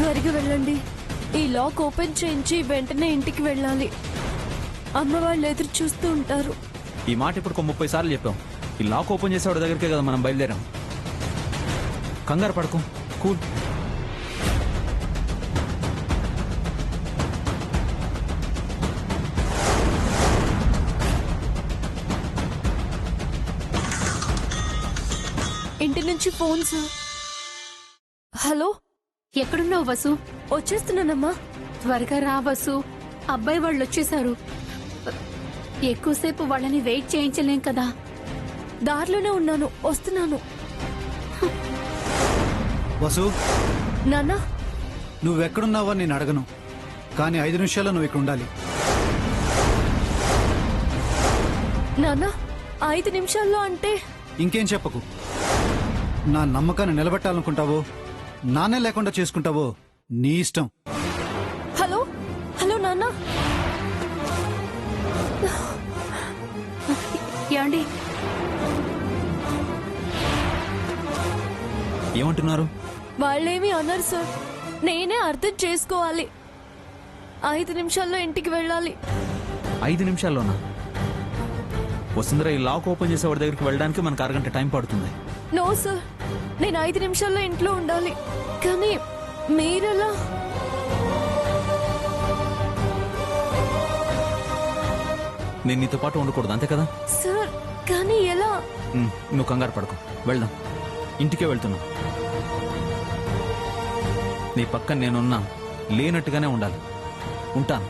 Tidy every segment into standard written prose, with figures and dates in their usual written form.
త్వరగా వెళ్ళండి. ఈ లాక్ ఓపెన్ చేయించి వెంటనే ఇంటికి వెళ్ళాలి. అమ్మ వాళ్ళు ఎదురు చూస్తూ ఉంటారు. ఈ మాట ఇప్పుడు 30 సార్లు చెప్పాం. ఈ లాక్ ఓపెన్ చేసేవాడి దగ్గరికే కదా మనం బయలుదేరాం. కంగారు పడుకో, కూల్. ఇంటి నుంచి ఫోన్ సార్. హలో, ఎక్కడున్నావు వసు? వచ్చేస్తున్నానమ్మా. త్వరగా రా వసు, అబ్బాయి వాళ్ళు వచ్చేసారు. ఎక్కువసేపు వాళ్ళని వెయిట్ చేయించలేం కదా. దారిలోనే ఉన్నాను, వస్తున్నాను. వసు, నాన్న, నువ్వెక్కడున్నావో నేను అడగను, కానీ 5 నిమిషాల్లో నువ్వు ఇక్కడ ఉండాలి. నాన్న 5 నిమిషాల్లో అంటే? ఇంకేం చెప్పకు. నా నమ్మకాన్ని నిలబెట్టాలనుకుంటావో నాన్నే లేకుండా చేసుకుంటావో నీ ఇష్టం. హలో హలో నాన్న. ఏమండి? ఏమంటున్నారు? వాళ్ళేమీ అనరు సార్, నేనే అర్థం చేసుకోవాలి. 5 నిమిషాల్లో ఇంటికి వెళ్ళాలి. 5 నిమిషాల్లోనా? వసుంధర, ఈ లాక్ ఓపెన్ చేసేవాడి దగ్గరికి వెళ్ళడానికి మనకు అరగంట టైం పడుతుంది. నో సార్, నేను 5 నిమిషాల్లో ఇంట్లో ఉండాలి. కానీ మీరెలా? నేను నీతో పాటు ఉండకూడదు, అంతే కదా? సార్, కానీ ఎలా? నువ్వు కంగారు పడకు, వెళ్దాం. ఇంటికే వెళ్తున్నా. నీ పక్కన నేనున్నా లేనట్టుగానే ఉండాలి. ఉంటాను.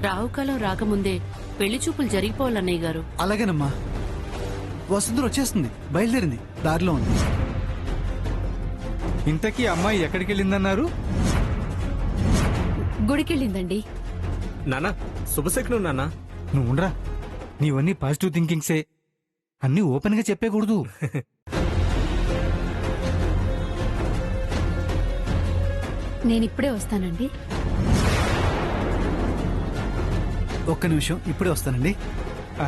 రావుకాలం రాకముందే పెళ్లి చూపులు జరిగిపోవాలన్నయ్య గారు. అలాగేనమ్మా. వసుంధర వచ్చేస్తుంది, బయలుదేరింది, దారిలో ఉంది. ఇంతకీ అమ్మాయి ఎక్కడికి వెళ్ళిందన్నారు? గుడికెళ్ళిందండి. నానా, శుభశకునం నానా. నువ్వు ఉండరా, నీవన్నీ పాజిటివ్ థింకింగ్సే, అన్నీ ఓపెన్ గా చెప్పేకూడదు. నేనిప్పుడే వస్తానండి. ఒక్క నిమిషం, ఇప్పుడే వస్తానండి. ఆ,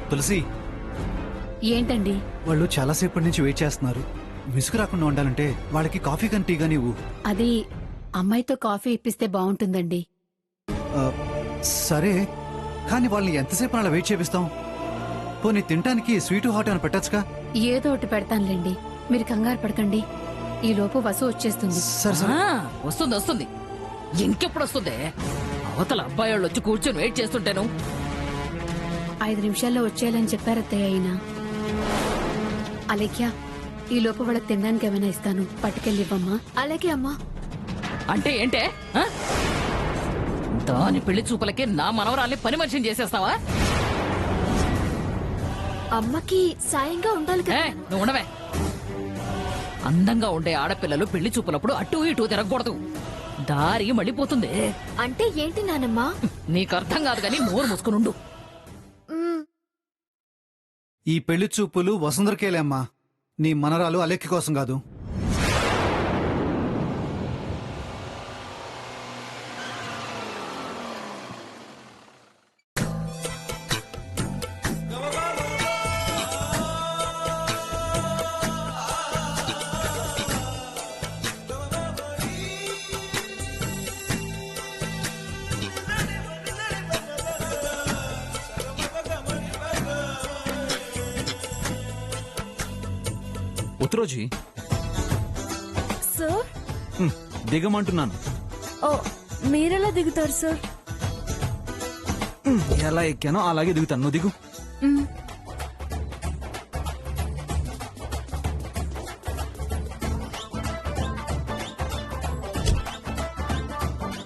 తులసి, ఏంటండి? వాళ్ళు చాలాసేపటి నుంచి వెయిట్ చేస్తున్నారు. విసుగు రాకుండా ఉండాలంటే వాళ్ళకి కాఫీ కానీ టీ కానీ ఇవ్వు. అది అమ్మాయితో కాఫీ ఇప్పిస్తే బాగుంటుందండి. ఆ, సరే, కానీ వాళ్ళని ఎంతసేపు అలా వెయిట్ చేపిస్తాం? పోనీ తినటానికి స్వీటు హాట్ అని పెట్టచ్చుగా. ఏదో ఒకటి పెడతానులేండి, మీరు కంగారు పడకండి. ఈ లోపు వసు వచ్చేస్తుంది. సరే సరే. వస్తుంది వస్తుంది. ఇంకెప్పుడు వస్తుంది? అవతల అబ్బాయి వాళ్ళు వచ్చి కూర్చొని వెయిట్ చేస్తుంటాను. 5 నిమిషాల్లో వచ్చేయాలని చెప్పారత్తయ్య అయినా. అలేఖ్య, ఈ లోపు వాళ్ళకి తినడానికి ఏమైనా ఇస్తాను, పట్టుకెళ్ళివ్వమ్మా. అలాగే అమ్మా. అంటే ఏంటే? ఆ? దాని పెళ్లి చూపులకి నా మనవరాల్ని పని మనిషిని చేసేస్తావా? అమ్మకి సాయంగా ఉండాలి కదా. నువ్వు ఉండవే. అందంగా ఉండే ఆడపిల్లలు పెళ్లి చూపులప్పుడు అటు ఇటు తిరగకూడదు, దారి మళ్ళీపోతుంది. అంటే ఏంటి నానమ్మా? నీకు అర్థం కాదు గాని నోరు మూసుకునుండు. ఈ పెళ్లి చూపులు వసుంధరకేలే అమ్మా, నీ మనరాలు అలెక్కి కోసం కాదు. ఉత్తరోజీ సార్, దిగమంటున్నాను. ఓ, మీరెలా దిగుతారు సార్? ఎలా ఎక్కానో అలాగే దిగుతాను, నువ్వు దిగు.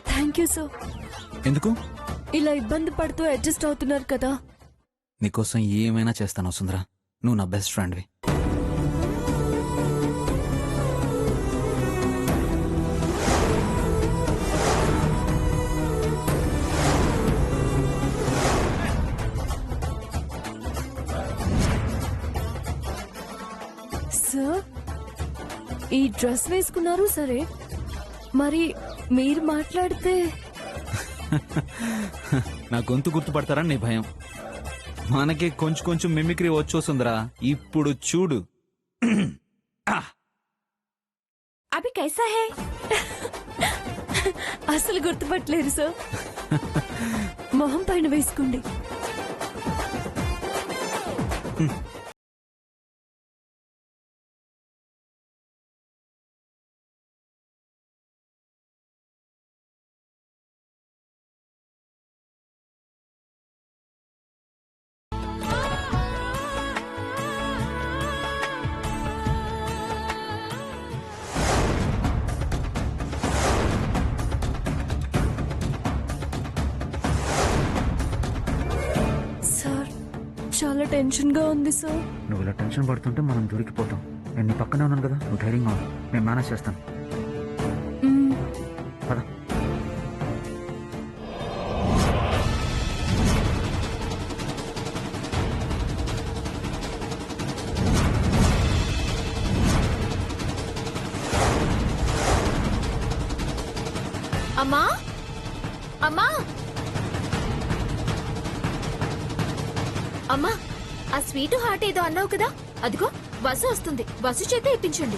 Thank you sir. ఎందుకు? ఇలా ఇబ్బంది పడుతూ అడ్జస్ట్ అవుతున్నారు కదా. నీకోసం ఏమైనా చేస్తాను వసుంధర, నువ్వు నా బెస్ట్ ఫ్రెండ్వి. సార్ ఈ డ్రెస్ వేసుకున్నారు సరే, మరి మీరు మాట్లాడితే నా గొంతు గుర్తుపడతారని నీ భయం. మనకి కొంచెం కొంచెం మిమిక్రీ వచ్చేస్తుందిరా. ఇప్పుడు చూడు. అభి కైసా హే? అసలు గుర్తుపట్టలేరు సార్. మొహం పైన వేసుకోండి. సార్ చాలా టెన్షన్ గా ఉంది సార్. నువ్వు ఇలా టెన్షన్ పడుతుంటే మనం దొరికిపోతాం. నేను నీ పక్కనే ఉన్నాను కదా, నువ్వు ధైర్యంగా ఉన్నావు. నేను మేనేజ్ చేస్తాను. మ్మ్. పద. అమ్మా అమ్మా అమ్మా, ఆ స్వీట్ హార్ట్ ఏదో అన్నావు కదా, అదిగో బస్సు వస్తుంది, బస్సు చేత ఇప్పించండి.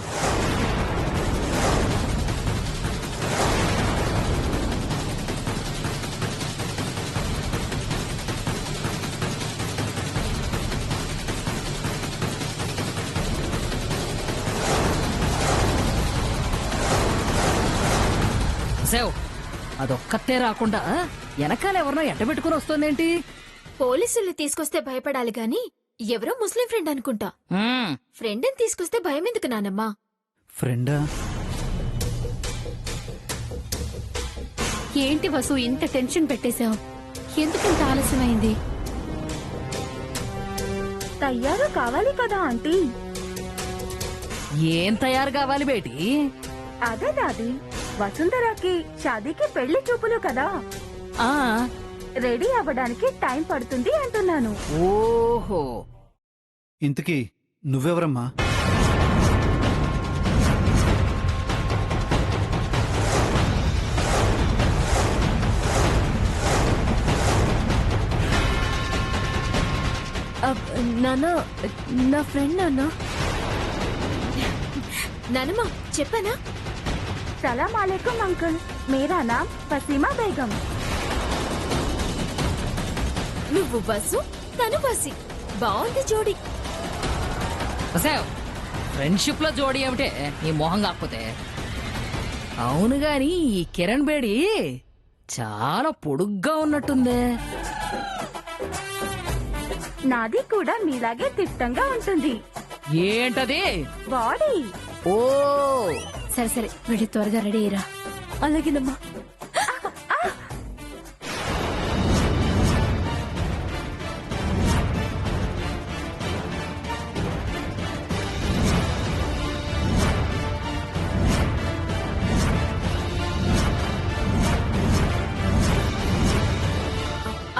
సేవ్ అదొక్కతే రాకుండా వెనకాల ఎవరినో ఎంటబెట్టుకుని వస్తుందేంటి? పోలీసుల్ని తీసుకొస్తే భయపడాలి గాని ఎవరో ముస్లిం ఫ్రెండ్ అనుకుంటా. ఫ్రెండ్ అని తీసుకొస్తే భయం ఎందుకు నానమ్మా? ఫ్రెండా? ఏంటి వసు ఇంత టెన్షన్ పెట్టేశావు? ఎందుకు ఇంత ఆలస్యమైంది? తయారు కావాలి కదా ఆంటీ. ఏం తయారు కావాలి బేటి? అదే దాది, వసుంధరాకి షాదీకి పెళ్లి చూపులు కదా, ఆ రెడీ అవ్వడానికి టైం పడుతుంది అంటున్నాను. ఓహో, ఇంతకీ నువ్వెవరమ్మా? నాన్న, నా ఫ్రెండ్ నాన్న. నానమ్మా చెప్పానా? సలాం అలైకుం అంకుల్, మేరా నామ్ ఫసీమా బేగం. నువ్వు బస్సు, తను బస్సి, బాగుంది జోడి. సేవ్ ఫ్రెండ్షిప్ లో జోడి ఏమిటే నీ మొహం కాకపోతే? అవును గాని ఈ కిరణ్ బేడి చాలా పొడుగ్గా ఉన్నట్టుందే. నాది కూడా మీలాగే తిట్టంగా ఉంటుంది. ఏంటది? బాడీ. ఓ సరే సరే, వెళ్ళి త్వరగా రెడీ అయ్యిరా. అలాగేనమ్మా.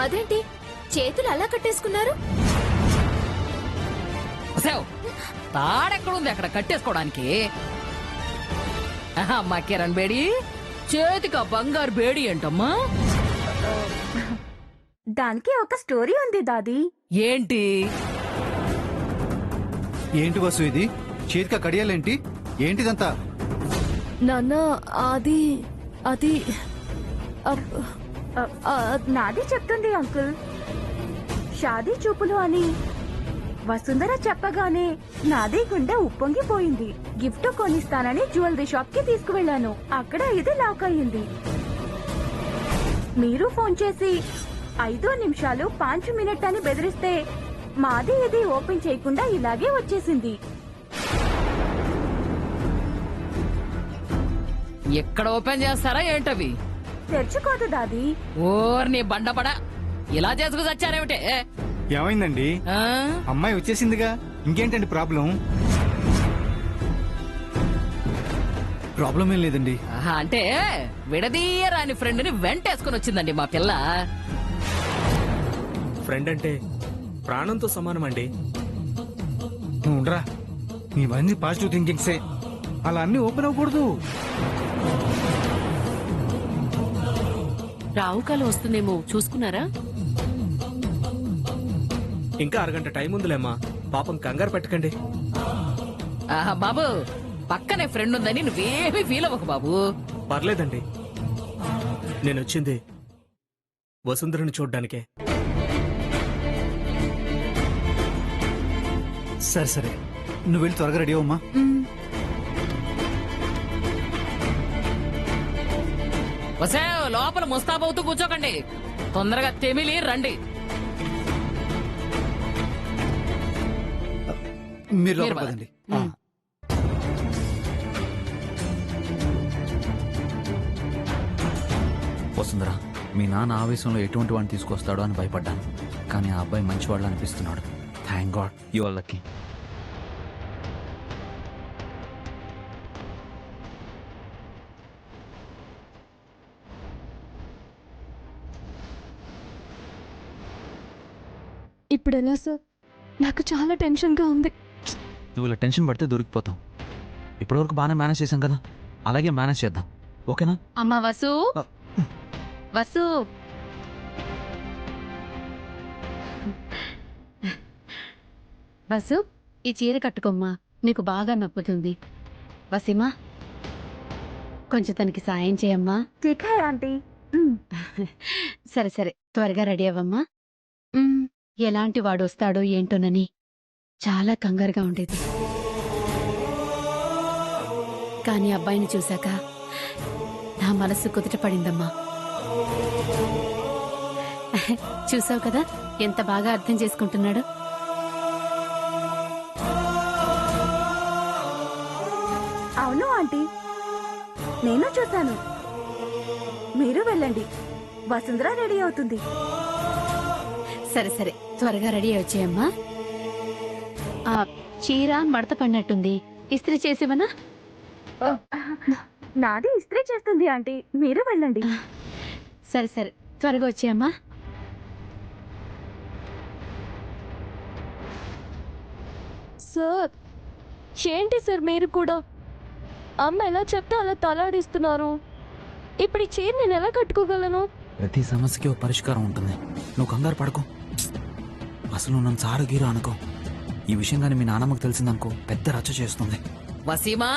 అదేంటి చేతులు అలా కట్టేసుకున్నారు? సేవ్ తాడెక్కడుంది అక్కడ కట్టేసుకోవడానికి? అమ్మా కిరణ్ బేడి, చేతికి ఆ బంగారు బేడి ఏంటమ్మా? దానికి ఒక స్టోరీ ఉంది దాది. ఏంటి? ఏంటి వసు ఇది? చేతిక కడియాలేంటి? ఏంటిదంతా? నాన్న అది అది నాది చెప్తుంది అంకుల్. షాదీ చూపులు అని వసుంధర చెప్పగానే నాది గుండె ఉప్పొంగిపోయింది. గిఫ్ట్ కొనిస్తానని జ్యువెలరీ షాప్ కి తీసుకువెళ్లాను. అక్కడ ఇది లాక్ అయ్యింది. మీరు ఫోన్ చేసి 5 నిమిషాలు 5 మినిట్ అని బెదిరిస్తే మాది ఇది ఓపెన్ చేయకుండా ఇలాగే వచ్చేసింది. ఎక్కడ ఓపెన్ చేస్తారా ఏంటవి? తెరుచుకోదు దాది. ఓర్ని బండబడ, ఇలా చేసుకు చచ్చారేమిటే? ఏమైందండి? ఆ? అమ్మాయి వచ్చేసిందిగా, ఇంకేంటండి ప్రాబ్లం? ప్రాబ్లం ఏం లేదండి. ఆహా, అంటే విడదీయరాని ఫ్రెండ్ ని వెంటేసుకుని వచ్చిందండి మా పిల్ల. ఫ్రెండ్ అంటే ప్రాణంతో సమానం అండి. నువ్వు ఉండరా. ఇవన్నీ పాజిటివ్ థింకింగ్సే. అలా అన్ని ఓపెన్ అవ్వకూడదు. రావుకాలం వస్తుందేమో చూసుకున్నారా? ఇంకా అరగంట టైం ఉందిలేమ్మా, పాపం కంగారు పెట్టకండి. ఆహా బాబు, పక్కనే ఫ్రెండ్ ఉందని నువ్వేమీ ఫీల్ అవ్వకు బాబు. పర్లేదండి, నేను వచ్చింది వసుంధరని చూడ్డానికే. సరే సరే, నువ్వు వెళ్ళి త్వరగా రెడీ అవ్వమ్మా. వసే లోపల ముస్తాబవుతూ కూర్చోకండి, తొందరగా తెమిలి రండి. మీరు లోపల మీరు పదండి. వసుంధరా, మీ నాన్న ఆవేశంలో ఎటువంటి వాడిని తీసుకొస్తాడో అని భయపడ్డాను, కానీ ఆ అబ్బాయి మంచివాళ్ళు అనిపిస్తున్నాడు. Thank god, you are lucky. ఇప్పుడు ఎలా సార్? నాకు చాలా టెన్షన్గా ఉంది. నువ్వు ఇలా టెన్షన్ పడితే దొరికిపోతాం. ఇప్పటివరకు బాగానే మేనేజ్ చేశాం కదా, అలాగే మేనేజ్ చేద్దాం, ఓకేనా? అమ్మా వసు, వసు, వసు, ఈ చీర కట్టుకోమ్మా, నీకు బాగా నప్పుతుంది. వసీమా, కొంచెం తనకి సాయం చేయమ్మా. ఠీక్ హై ఆంటీ. సరే సరే, త్వరగా రెడీ అవ్వమ్మా. ఎలాంటి వాడు వస్తాడో ఏంటోనని చాలా కంగారుగా ఉండేది, కానీ అబ్బాయిని చూశాక నా మనసు కుదుట పడిందమ్మా. చూసావు కదా ఎంత బాగా అర్థం చేసుకుంటున్నాడు. అవును ఆంటీ, నేను చూశాను. మీరు వెళ్ళండి, వసుంధర రెడీ అవుతుంది. సరే సరే, త్వరగా రెడీ వచ్చేయమ్మా. ఆ చీర మడత పడినట్టుంది, ఇస్త్రీ చేసేవనా? నాది ఇస్త్రీ చేస్తుంది ఆంటీ, మీరు వెళ్ళండి. సరే సరే, త్వరగా వచ్చేయమ్మా. సార్, ఏంటి సార్ మీరు కూడా అమ్మ ఎలా చెప్తే అలా తలాడిస్తున్నారు? ఇప్పుడు ఈ చీర నేను ఎలా కట్టుకోగలను? ప్రతి సమస్యకి ఒక పరిష్కారం ఉంటుంది, నువ్వు కంగారు పడకు. అసలు నన్ను సారు గీరు అనుకో. ఈ విషయం కానీ మీ నాన్నమ్మకు తెలిసిందనుకో, పెద్ద రచ్చ చేస్తుంది. వసీమా,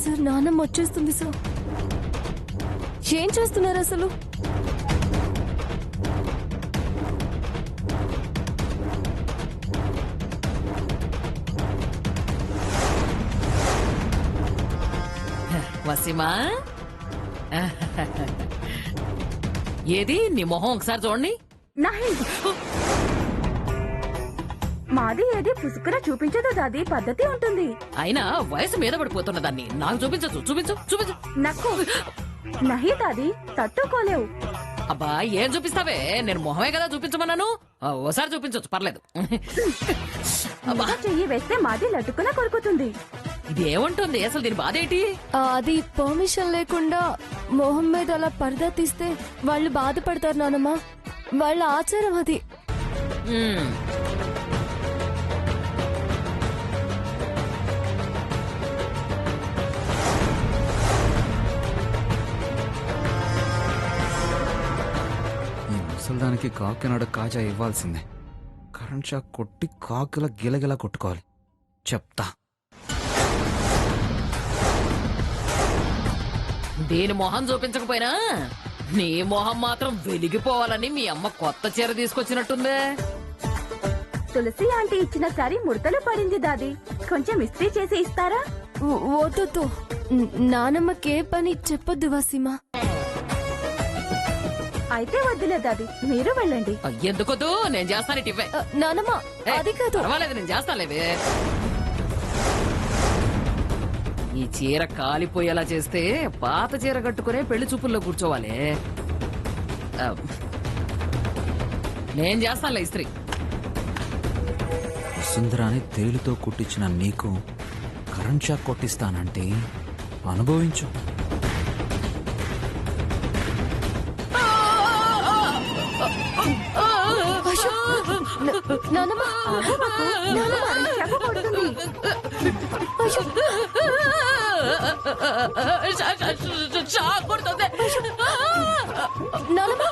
సార్ నాన్నమ్మ వచ్చేస్తుంది సార్. ఏం చేస్తున్నారు అసలు? వసీమా, ఏది నీ మొహం ఒకసారి చూడండి. నహి, మాది ఏది పుసుకున చూపించదు దాది, పద్ధతి ఉంటుంది. అయినా వయసు మీద పడిపోతున్న దాన్ని నాకు చూపించచ్చు. చూపించు చూపించు. నక్కు నహి దాది, తట్టుకోలేవు. అబ్బా ఏం చూపిస్తావే, నేను మొహమే కదా చూపించమన్నాను. ఓసారి చూపించవచ్చు, పర్లేదు. అబ్బా, మీద చెయ్యి వేస్తే మాది లటుకున కొరుకుతుంది. ఇది ఏముంటుంది అసలు, దీని బాధ ఏంటి? అది పర్మిషన్ లేకుండా మొహం మీద అలా పరదా తీస్తే వాళ్ళు బాధపడతారు నానమ్మ, వాళ్ళ ఆచారం అది. మ్మ్. ఈ ముసల్దానికి కాకినాడ కాజా ఇవ్వాల్సిందే. కరెంట్ షాక్ కొట్టి కాకుల గిలగిలా కొట్టుకోవాలి, చెప్తా. దీని మొహం చూపించకపోయినా నీ మొహం మాత్రం వెలిగిపోవాలని మీ అమ్మ కొత్త చీర తీసుకొచ్చినట్టుందే. తులసి ఆంటీ ఇచ్చిన సారీ ముడతలు పడింది దాది, కొంచెం ఇస్త్రీ చేసి ఇస్తారా? ఓతో నానమ్మకే పని చెప్పొద్దు వసీమా. అయితే వద్దులే దాది, మీరు వెళ్ళండి. ఎందుకొద్దు, నేను చేస్తాను. ఇటు ఇవ్వే. నానమ్మ అది కాదు. పర్వాలేదు, నేను చేస్తానులేవే. ఈ చీర కాలిపోయేలా చేస్తే పాత చీర కట్టుకునే పెళ్లి చూపుల్లో కూర్చోవాలి. నేను చేస్తానులే ఇస్త్రీ. వసుంధరాని తేలితో కుట్టించిన నీకు కరెంట్ షాక్ కొట్టిస్తానంటే అనుభవించు. ఆ నానమ్మ ఆగు బాపు. నానమ్మ అరిచాకు కొడుతుంది. షాక్ కొడుతుంది. నానమ్మ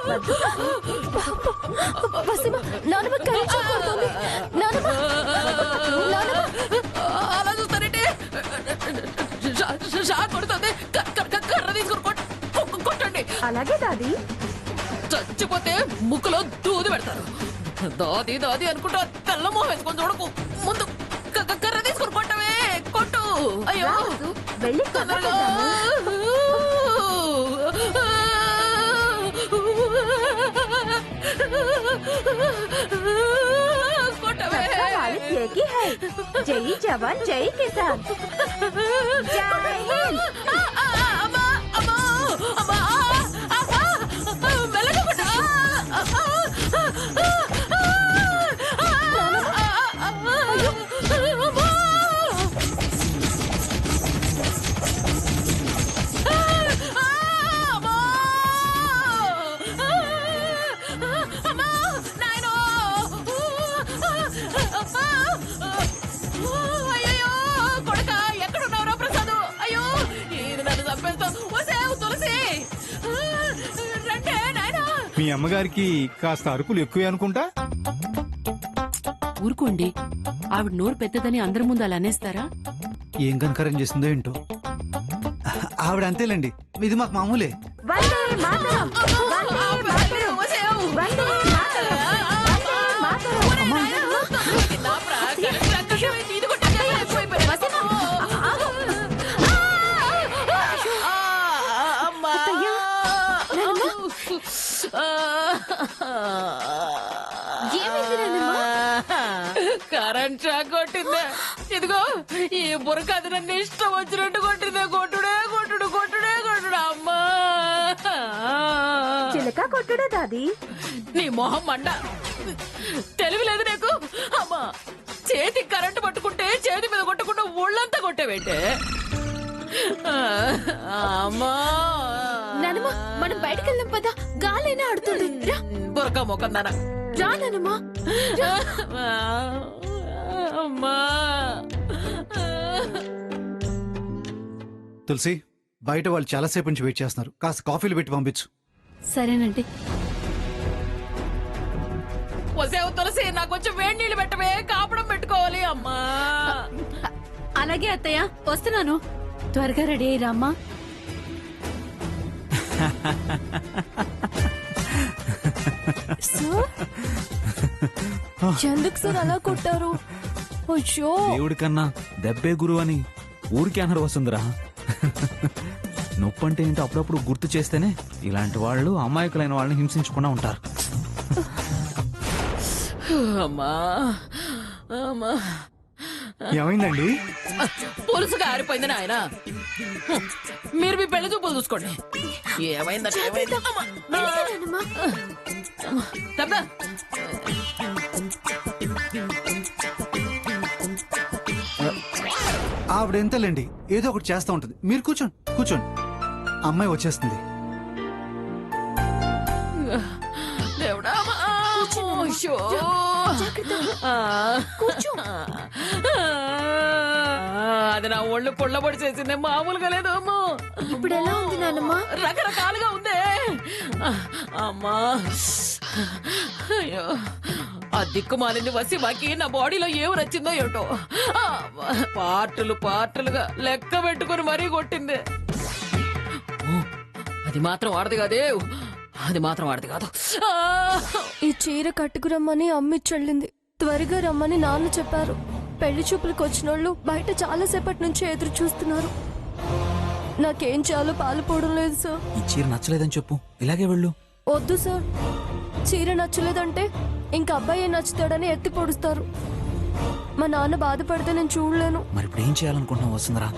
వసీమ నానమ్మ కరెంట్ కొడుతుంది. నానమ్మ అలా చూస్తారంటే షాక్ కొడుతుంది. కర్ర తీసుకుని కొట్టండి. అలాగే దాది. చచ్చిపోతే ముక్కులో దూది పెడతారు. దాది దాది అనుకుంటా తెల్ల మొహం వేసుకొని చూడకు. ముందు కర్ర తీసుకుని కొట్టవే. కొట్టు. అయ్యో వెళ్ళి తొందరగా. కొట్టవే. मालिक एक ही है. जय जवान जय किसान. जय हिंद. అమ్మా అమ్మా అమ్మా మెల్లగా కొట్టు. అయ్యో కొడుక ఎక్కడున్నావురా ప్రసాద్? అయ్యో ఈయన నన్ను చంపేస్తావు. వసేవు తులసి రండే నాయనా. మీ అమ్మగారికి కాస్త అరుపులు ఎక్కువే అనుకుంటా. ఊరుకోండి, ఆవిడ నోరు పెద్దదని అందరి ముందు అలా అనేస్తారా? ఏం కనకరం చేసిందో ఏంటో. ఆవిడ అంతేలేండి, ఇది మాకు మామూలే. వందే మాతరం. వందే మాతరం. వసేవు వందే మాతరం. వందే మాతరం. నా ప్రాకృతం ఇది కొట్టగా అయిపోయిపోయింది. అమ్మా కరెంట్ షాక్ కొట్టిందే. ఇదిగో ఈ బుర్ర అది నన్ను ఇష్టం వచ్చినట్టు కొట్టిందే. కొట్టుడే కొట్టుడు కొట్టుడే కొట్టుడు. అమ్మా చిలక కొట్టుడా దాది. నీ మొహం మండ. తెలివి లేదు నీకు. అమ్మా చేతికి కరెంటు పట్టుకుంటే చేతి మీద కొట్టకుండా ఒళ్ళంతా కొట్టేవేంటే. అమ్మా నానమ్మ మనం బయటకు వెళ్దాం పదా. గాలైనా ఆడుతుంది. రా బురక మొక్కందానా. రా నానమ్మ. అమ్మా తులసి, బయట వాళ్ళు చాలాసేపు నుంచి వెయిట్ చేస్తున్నారు. కాస్త కాఫీలు పెట్టి పంపించు. సరేనండి. వసేవు తులసి నాకు కొంచెం వేడి నీళ్ళు పెట్టవే. కాపడం పెట్టుకోవాలి. అమ్మా అలాగే అత్తయ్య, వస్తున్నాను. త్వరగా రెడీ అయ్యిరామ్మా. సార్ ఎందుకు సార్ అలా కొట్టారు? అయ్యో దేవుడి కన్నా దెబ్బే గురువు అని ఊరికే అనరు వస్తుందిరా. నొప్పి అంటే ఏంటో అప్పుడప్పుడు గుర్తు చేస్తేనే ఇలాంటి వాళ్ళు అమాయకులైన వాళ్ళని హింసించకుండా ఉంటారు. అమ్మా అమ్మా ఏమైందండి? పులుసు గారిపోయింది నాయన. మీరు మీ పెళ్లి చూపులు చూసుకోండి. ఏమైందంటే ఏమైంది? అమ్మా. తప్పా? ఆవిడ ఎంతలేండి, ఏదో ఒకటి చేస్తూ ఉంటుంది. మీరు కూర్చోండి కూర్చోండి, అమ్మాయి వచ్చేస్తుంది. దేవుడా. అయ్యో. అది నా ఒళ్ళు పొళ్ళబడి చేసిందే, మామూలుగా లేదు. అమ్మా ఇప్పుడు ఎలా ఉంది నానమ్మ? రకరకాలుగా ఉందే. అమ్మా అయ్యో, ఆ దిక్కుమాలింది వసిమాకి నా బాడీలో ఏం నచ్చిందో ఏమిటో. పార్టులు పార్టులుగా లెక్క పెట్టుకుని మరీ కొట్టింది. అది మాత్రం ఆడది కాదే, అది మాత్రం ఆడది కాదు. ఈ చీర కట్టుకురమ్మని అమ్మిచ్చెళ్ళింది. త్వరగా రమ్మని నాన్న చెప్పారు. పెళ్లి చూపులకు వచ్చినోళ్ళు బయట చాలాసేపటి నుంచి ఎదురు చూస్తున్నారు. నాకేం చేయాలో పాలుపోవడం లేదు సార్. ఈ చీర నచ్చలేదని చెప్పు, ఇలాగే వెళ్ళు. వద్దు సార్, చీర నచ్చలేదంటే ఇంకా అబ్బాయి నచ్చుతాడని ఎత్తి పొడుస్తారు. మా నాన్న బాధపడితే నేను చూడలేను. మరి ఇప్పుడు ఏం చేయాలనుకుంటున్నావు వస్తుందిరా?